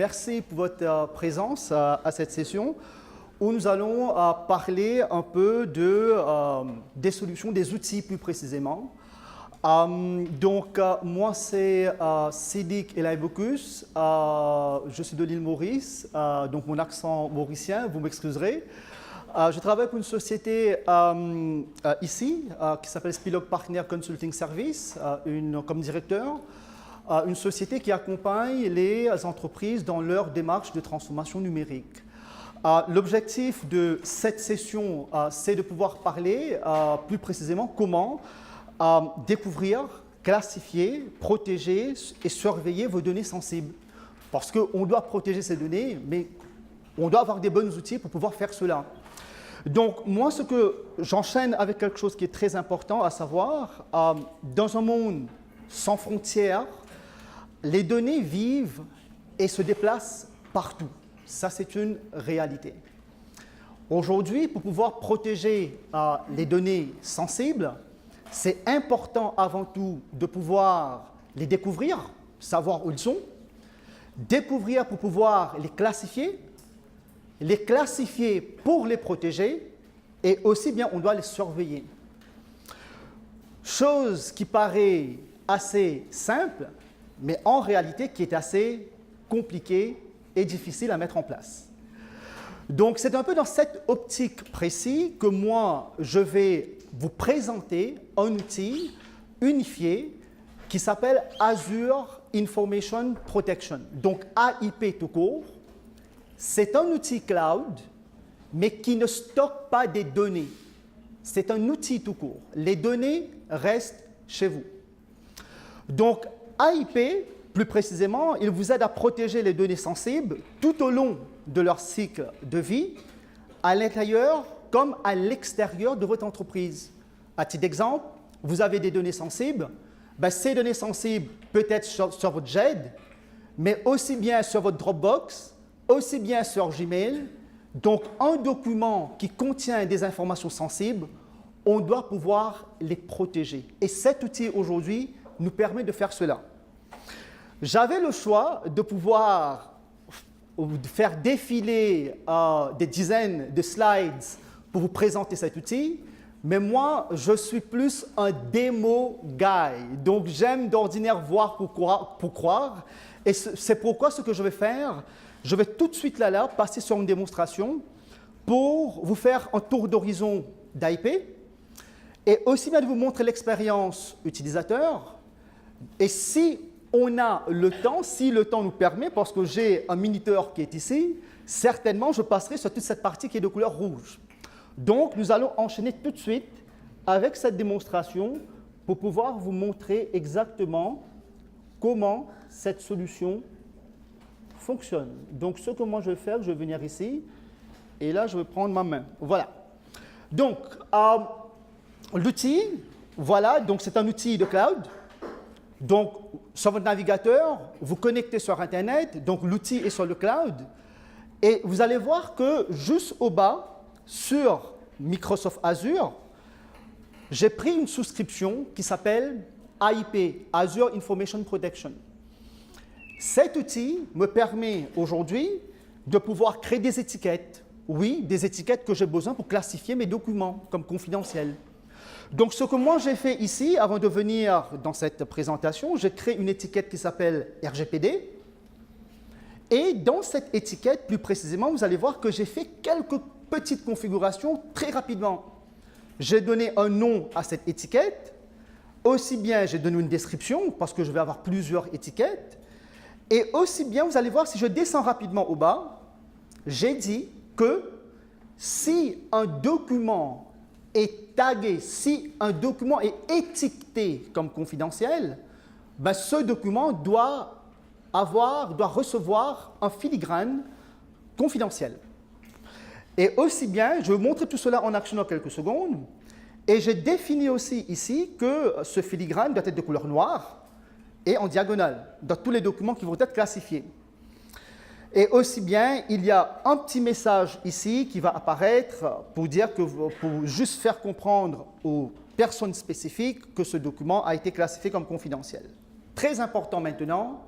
merci pour votre présence à cette session où nous allons parler un peu des solutions, des outils plus précisément. Moi, c'est Sidik Elaibokus, je suis de l'île Maurice, donc mon accent mauricien, vous m'excuserez. Je travaille pour une société ici qui s'appelle Spilog Partner Consulting Service, comme directeur. Une société qui accompagne les entreprises dans leur démarche de transformation numérique. L'objectif de cette session, c'est de pouvoir parler plus précisément comment découvrir, classifier, protéger et surveiller vos données sensibles. Parce qu'on doit protéger ces données, mais on doit avoir des bons outils pour pouvoir faire cela. Donc, moi, ce que j'enchaîne avec quelque chose qui est très important, à savoir, dans un monde sans frontières, les données vivent et se déplacent partout. Ça, c'est une réalité. Aujourd'hui, pour pouvoir protéger les données sensibles, c'est important avant tout de pouvoir les découvrir, savoir où ils sont, découvrir pour pouvoir les classifier pour les protéger, et aussi bien on doit les surveiller. Chose qui paraît assez simple, mais en réalité qui est assez compliquée et difficile à mettre en place. Donc c'est un peu dans cette optique précise que moi je vais vous présenter un outil unifié qui s'appelle Azure Information Protection, donc AIP tout court. C'est un outil cloud, mais qui ne stocke pas des données. C'est un outil tout court. Les données restent chez vous. Donc, AIP, plus précisément, il vous aide à protéger les données sensibles tout au long de leur cycle de vie, à l'intérieur comme à l'extérieur de votre entreprise. À titre d'exemple, vous avez des données sensibles. Ces données sensibles peuvent être sur votre JED, mais aussi bien sur votre Dropbox, aussi bien sur Gmail. Donc, un document qui contient des informations sensibles, on doit pouvoir les protéger. Et cet outil, aujourd'hui, nous permet de faire cela. J'avais le choix de pouvoir faire défiler des dizaines de slides pour vous présenter cet outil, mais moi, je suis plus un démo guy. Donc, j'aime d'ordinaire voir pour croire. Et c'est pourquoi ce que je vais faire, je vais tout de suite là passer sur une démonstration pour vous faire un tour d'horizon d'AIP et aussi bien de vous montrer l'expérience utilisateur. Et si on a le temps, si le temps nous permet, parce que j'ai un minuteur qui est ici, certainement je passerai sur toute cette partie qui est de couleur rouge. Donc, nous allons enchaîner tout de suite avec cette démonstration pour pouvoir vous montrer exactement comment cette solution fonctionne. Donc, ce que moi je vais faire, je vais venir ici et là, je vais prendre ma main. Voilà. Donc, l'outil, voilà, donc c'est un outil de cloud. Donc, sur votre navigateur, vous connectez sur Internet, donc l'outil est sur le cloud. Et vous allez voir que juste au bas, sur Microsoft Azure, j'ai pris une souscription qui s'appelle AIP, Azure Information Protection. Cet outil me permet aujourd'hui de pouvoir créer des étiquettes. Oui, des étiquettes que j'ai besoin pour classifier mes documents comme confidentiels. Donc, ce que moi j'ai fait ici, avant de venir dans cette présentation, j'ai créé une étiquette qui s'appelle RGPD. Et dans cette étiquette, plus précisément, vous allez voir que j'ai fait quelques petites configurations très rapidement. J'ai donné un nom à cette étiquette. Aussi bien, j'ai donné une description, parce que je vais avoir plusieurs étiquettes. Et aussi bien, vous allez voir, si je descends rapidement au bas, j'ai dit que si un document est tagué, si un document est étiqueté comme confidentiel, ce document doit recevoir un filigrane confidentiel. Et aussi bien, je vais vous montrer tout cela en action dans quelques secondes, et j'ai défini aussi ici que ce filigrane doit être de couleur noire et en diagonale dans tous les documents qui vont être classifiés. Et aussi bien, il y a un petit message ici qui va apparaître pour dire que, pour juste faire comprendre aux personnes spécifiques que ce document a été classifié comme confidentiel. Très important maintenant,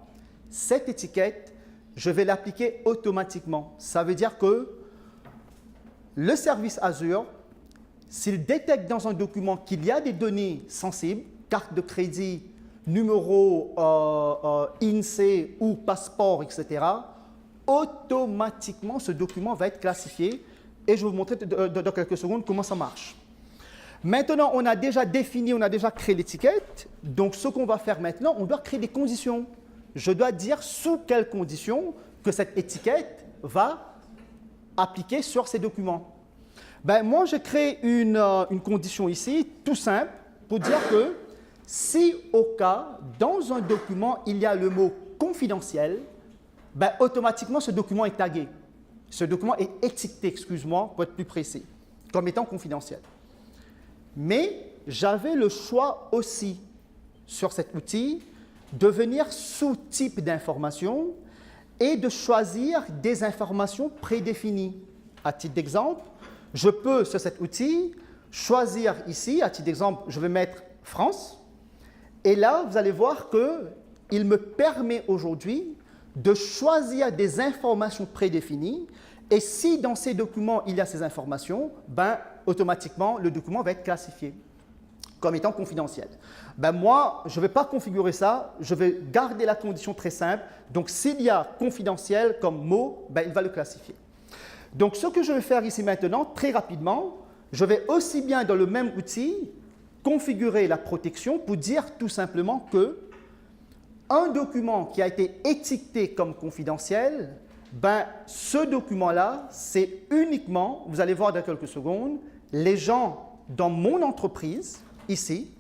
cette étiquette je vais l'appliquer automatiquement. Ça veut dire que le service Azure, s'il détecte dans un document qu'il y a des données sensibles, carte de crédit, numéro INSEE ou passeport, etc., automatiquement, ce document va être classifié et je vais vous montrer dans quelques secondes comment ça marche. Maintenant, on a déjà défini, on a déjà créé l'étiquette. Donc, ce qu'on va faire maintenant, on doit créer des conditions. Je dois dire sous quelles conditions que cette étiquette va appliquer sur ces documents. Ben, moi, j'ai créé une condition ici, tout simple, pour dire que si au cas, dans un document, il y a le mot confidentiel, ben, automatiquement, ce document est tagué. Ce document est étiqueté, excuse-moi, pour être plus précis, comme étant confidentiel. Mais j'avais le choix aussi, sur cet outil, de venir sous type d'information et de choisir des informations prédéfinies. À titre d'exemple, je peux, sur cet outil, choisir ici, à titre d'exemple, je vais mettre France. Et là, vous allez voir qu'il me permet aujourd'hui de choisir des informations prédéfinies. Et si dans ces documents, il y a ces informations, ben, automatiquement, le document va être classifié comme étant confidentiel. Ben, moi, je ne vais pas configurer ça, je vais garder la condition très simple. Donc, s'il y a confidentiel comme mot, ben, il va le classifier. Donc, ce que je vais faire ici maintenant, très rapidement, je vais aussi bien dans le même outil configurer la protection pour dire tout simplement que un document qui a été étiqueté comme confidentiel, ben, ce document-là, c'est uniquement, vous allez voir dans quelques secondes, les gens dans mon entreprise, ici,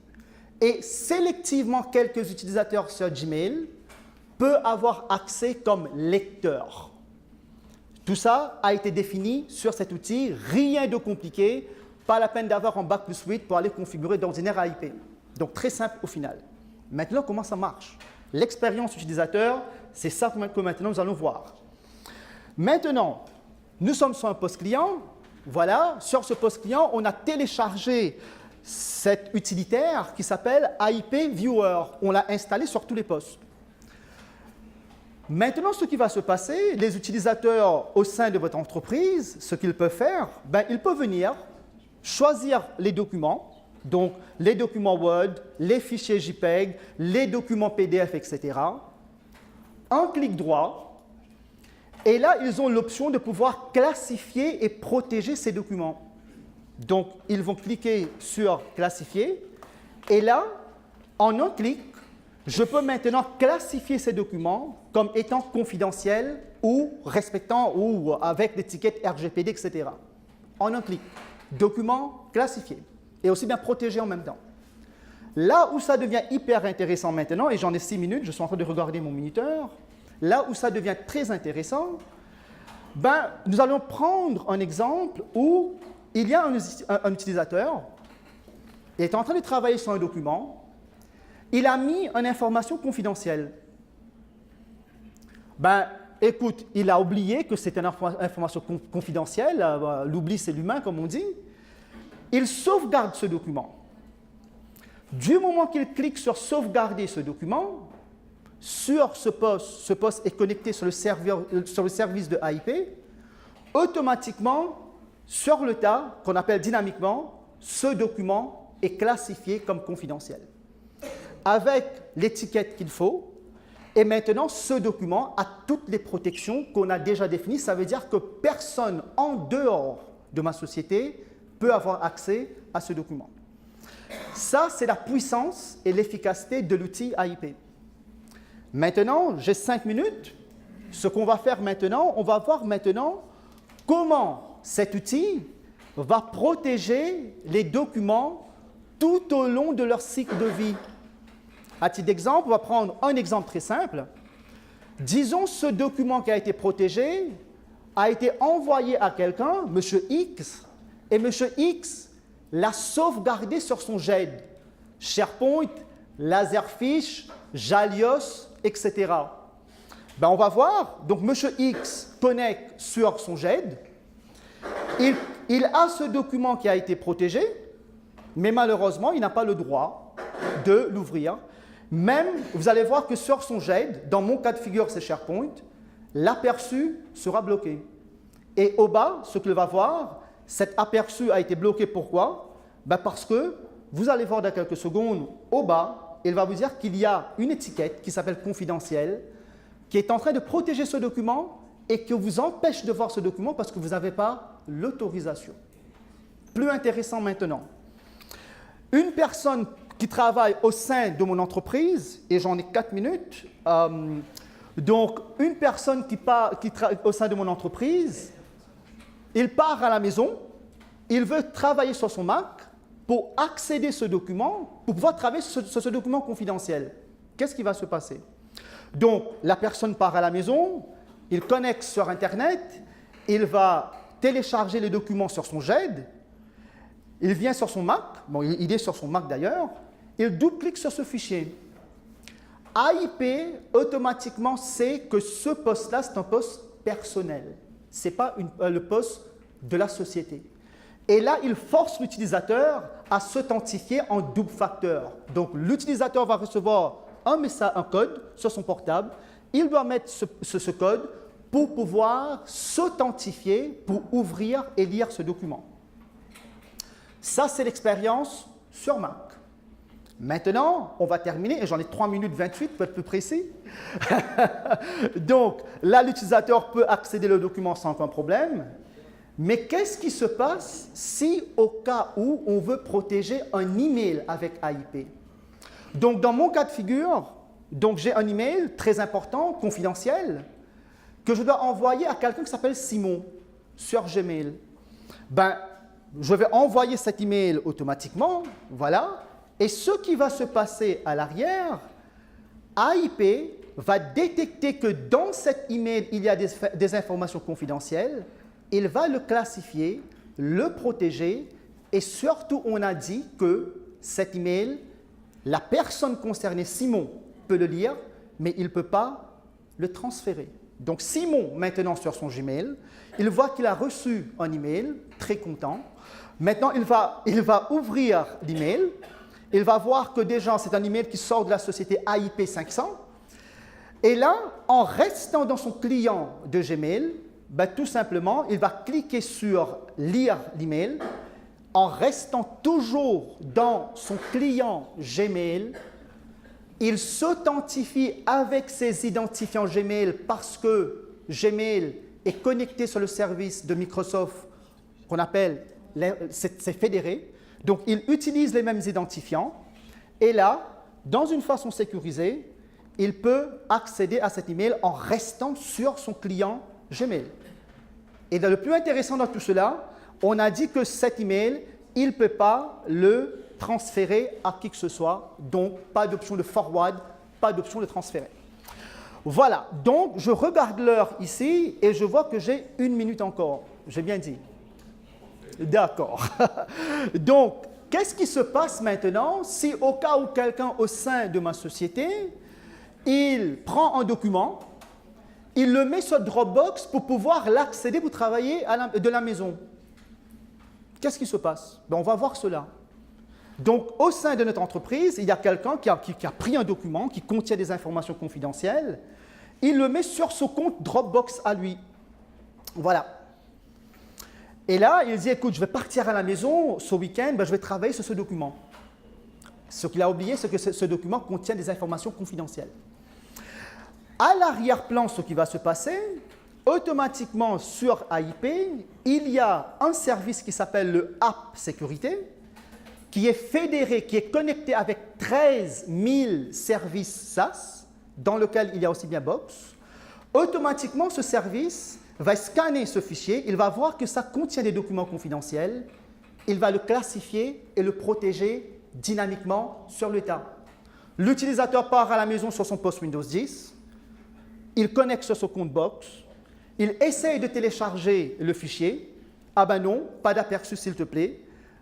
et sélectivement quelques utilisateurs sur Gmail peuvent avoir accès comme lecteur. Tout ça a été défini sur cet outil, rien de compliqué, pas la peine d'avoir un back+8 pour aller configurer d'ordinaire AIP. Donc très simple au final. Maintenant, comment ça marche? L'expérience utilisateur, c'est ça que maintenant nous allons voir. Maintenant, nous sommes sur un poste client. Voilà, sur ce poste client, on a téléchargé cet utilitaire qui s'appelle AIP Viewer. On l'a installé sur tous les postes. Maintenant, ce qui va se passer, les utilisateurs au sein de votre entreprise, ce qu'ils peuvent faire, ben, ils peuvent venir choisir les documents, donc les documents Word, les fichiers JPEG, les documents PDF, etc. Un clic droit, et là, ils ont l'option de pouvoir classifier et protéger ces documents. Donc, ils vont cliquer sur « Classifier » et là, en un clic, je peux maintenant classifier ces documents comme étant confidentiels ou respectant ou avec l'étiquette RGPD, etc. En un clic, document classifié et aussi bien protégé en même temps. Là où ça devient hyper intéressant maintenant, et j'en ai 6 minutes, je suis en train de regarder mon minuteur, là où ça devient très intéressant, ben, nous allons prendre un exemple où il y a un utilisateur, il est en train de travailler sur un document, il a mis une information confidentielle. Ben, écoute, il a oublié que c'est une information confidentielle, l'oubli c'est l'humain comme on dit, il sauvegarde ce document. Du moment qu'il clique sur sauvegarder ce document, sur ce poste est connecté sur le service de AIP, automatiquement, sur le tas, qu'on appelle dynamiquement, ce document est classifié comme confidentiel. Avec l'étiquette qu'il faut, et maintenant, ce document a toutes les protections qu'on a déjà définies. Ça veut dire que personne en dehors de ma société peut avoir accès à ce document. Ça, c'est la puissance et l'efficacité de l'outil AIP. Maintenant, j'ai 5 minutes. Ce qu'on va faire maintenant, on va voir maintenant comment cet outil va protéger les documents tout au long de leur cycle de vie. À titre d'exemple, on va prendre un exemple très simple. Disons ce document qui a été protégé a été envoyé à quelqu'un, M. X, et M. X l'a sauvegardé sur son GED, SharePoint, Laserfish, Jalios, etc. Ben, on va voir, donc M. X connecte sur son GED, il a ce document qui a été protégé, mais malheureusement, il n'a pas le droit de l'ouvrir. Même, vous allez voir que sur son GED, dans mon cas de figure, c'est SharePoint, l'aperçu sera bloqué. Et au bas, ce qu'il va voir, cet aperçu a été bloqué. Pourquoi? Ben parce que vous allez voir dans quelques secondes, au bas, il va vous dire qu'il y a une étiquette qui s'appelle confidentiel, qui est en train de protéger ce document et qui vous empêche de voir ce document parce que vous n'avez pas l'autorisation. Plus intéressant maintenant. Une personne qui travaille au sein de mon entreprise, et j'en ai 4 minutes, donc une personne qui travaille au sein de mon entreprise, il part à la maison, il veut travailler sur son Mac pour accéder à ce document, pour pouvoir travailler sur ce document confidentiel. Qu'est-ce qui va se passer? Donc, la personne part à la maison, il connecte sur Internet, il va télécharger les documents sur son GED, il vient sur son Mac, bon, il est sur son Mac d'ailleurs, il double-clique sur ce fichier. AIP, automatiquement, sait que ce poste-là, c'est un poste personnel. Ce n'est pas le poste de la société. Et là, il force l'utilisateur à s'authentifier en double facteur. Donc, l'utilisateur va recevoir un code sur son portable. Il doit mettre ce code pour pouvoir s'authentifier, pour ouvrir et lire ce document. Ça, c'est l'expérience sur Mac. Maintenant, on va terminer, et j'en ai 3 minutes 28 pour être plus précis. Donc, là, l'utilisateur peut accéder au document sans aucun problème. Mais qu'est-ce qui se passe si, au cas où, on veut protéger un email avec AIP? Donc, dans mon cas de figure, j'ai un email très important, confidentiel, que je dois envoyer à quelqu'un qui s'appelle Simon sur Gmail. Ben, je vais envoyer cet email automatiquement, voilà. Et ce qui va se passer à l'arrière, AIP va détecter que dans cet email, il y a des informations confidentielles. Il va le classifier, le protéger et surtout, on a dit que cet email, la personne concernée, Simon, peut le lire, mais il ne peut pas le transférer. Donc, Simon, maintenant sur son Gmail, il voit qu'il a reçu un email, très content. Maintenant, il va ouvrir l'email. Il va voir que déjà, c'est un email qui sort de la société AIP 500. Et là, en restant dans son client de Gmail, ben, tout simplement, il va cliquer sur « Lire l'email ». En restant toujours dans son client Gmail, il s'authentifie avec ses identifiants Gmail parce que Gmail est connecté sur le service de Microsoft qu'on appelle, c'est fédéré. Donc, il utilise les mêmes identifiants et là, dans une façon sécurisée, il peut accéder à cet email en restant sur son client Gmail. Et le plus intéressant dans tout cela, on a dit que cet email, il ne peut pas le transférer à qui que ce soit. Donc, pas d'option de forward, pas d'option de transférer. Voilà, donc je regarde l'heure ici et je vois que j'ai 1 minute encore. J'ai bien dit? D'accord. Donc, qu'est-ce qui se passe maintenant si au cas où quelqu'un au sein de ma société, il prend un document, il le met sur Dropbox pour pouvoir l'accéder pour travailler de la maison? Qu'est-ce qui se passe? Ben, on va voir cela. Donc, au sein de notre entreprise, il y a quelqu'un qui a pris un document qui contient des informations confidentielles. Il le met sur son compte Dropbox à lui. Voilà. Et là, il dit, écoute, je vais partir à la maison ce week-end, ben, je vais travailler sur ce document. Ce qu'il a oublié, c'est que ce document contient des informations confidentielles. À l'arrière-plan, ce qui va se passer, automatiquement sur AIP, il y a un service qui s'appelle le App Sécurité, qui est fédéré, qui est connecté avec 13 000 services SaaS, dans lequel il y a aussi bien Box. Automatiquement, ce service va scanner ce fichier, il va voir que ça contient des documents confidentiels, il va le classifier et le protéger dynamiquement sur le tas. L'utilisateur part à la maison sur son poste Windows 10, il connecte sur son compte Box, il essaye de télécharger le fichier. Ah ben non, pas d'aperçu s'il te plaît.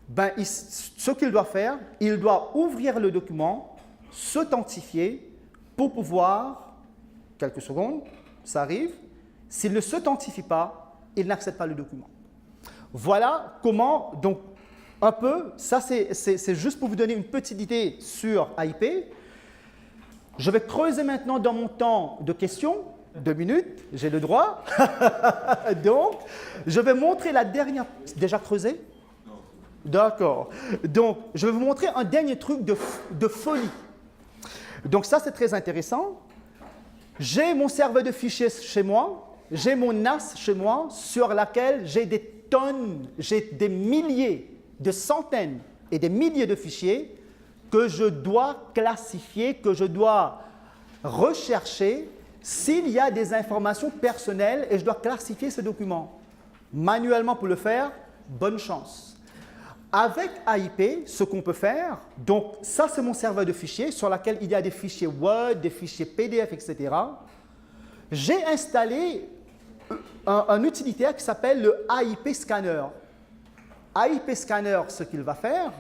Ben, ce qu'il doit faire, il doit ouvrir le document, s'authentifier pour pouvoir, quelques secondes, ça arrive, s'il ne s'authentifie pas, il n'accède pas le document. Voilà comment, donc un peu, ça c'est juste pour vous donner une petite idée sur AIP. Je vais creuser maintenant dans mon temps de questions 2 minutes, j'ai le droit. Donc, je vais montrer la dernière... Déjà creusé? D'accord. Donc, je vais vous montrer un dernier truc de folie. Donc, ça, c'est très intéressant. J'ai mon serveur de fichiers chez moi, j'ai mon NAS chez moi, sur laquelle j'ai des tonnes, j'ai des milliers, de centaines et des milliers de fichiers que je dois classifier, que je dois rechercher s'il y a des informations personnelles et je dois classifier ces documents. Manuellement pour le faire, bonne chance. Avec AIP, ce qu'on peut faire, donc ça c'est mon serveur de fichiers sur lequel il y a des fichiers Word, des fichiers PDF, etc. J'ai installé un utilitaire qui s'appelle le AIP Scanner. AIP Scanner, ce qu'il va faire,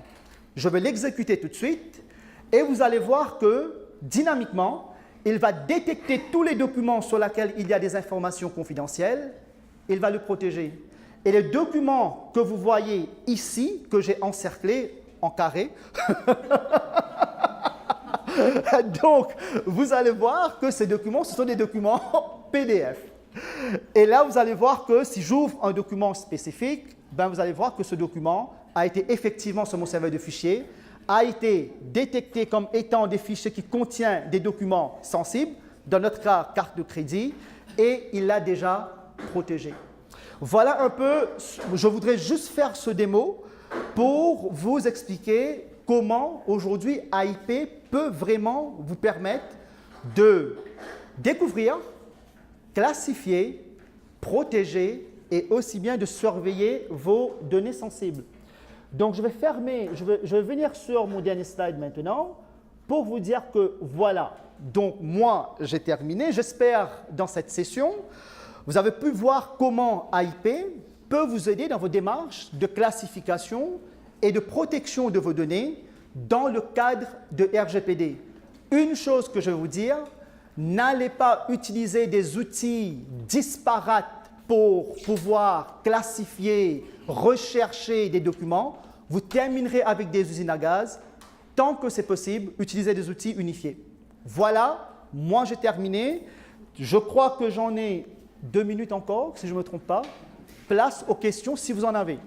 je vais l'exécuter tout de suite et vous allez voir que dynamiquement, il va détecter tous les documents sur lesquels il y a des informations confidentielles, il va le protéger. Et les documents que vous voyez ici, que j'ai encerclés en carré, donc vous allez voir que ces documents, ce sont des documents PDF. Et là, vous allez voir que si j'ouvre un document spécifique, ben, vous allez voir que ce document a été effectivement sur mon serveur de fichiers, a été détecté comme étant des fichiers qui contiennent des documents sensibles, dans notre cas, carte de crédit, et il l'a déjà protégé. Voilà un peu, je voudrais juste faire ce démo pour vous expliquer comment aujourd'hui AIP peut vraiment vous permettre de découvrir, classifier, protéger et aussi bien de surveiller vos données sensibles. Donc, je vais venir sur mon dernier slide maintenant pour vous dire que voilà. Donc, moi, j'ai terminé. J'espère dans cette session, vous avez pu voir comment AIP peut vous aider dans vos démarches de classification et de protection de vos données dans le cadre de RGPD. Une chose que je vais vous dire, n'allez pas utiliser des outils disparates pour pouvoir classifier, rechercher des documents. Vous terminerez avec des usines à gaz. Tant que c'est possible, utilisez des outils unifiés. Voilà, moi j'ai terminé. Je crois que j'en ai 2 minutes encore, si je ne me trompe pas. Place aux questions si vous en avez.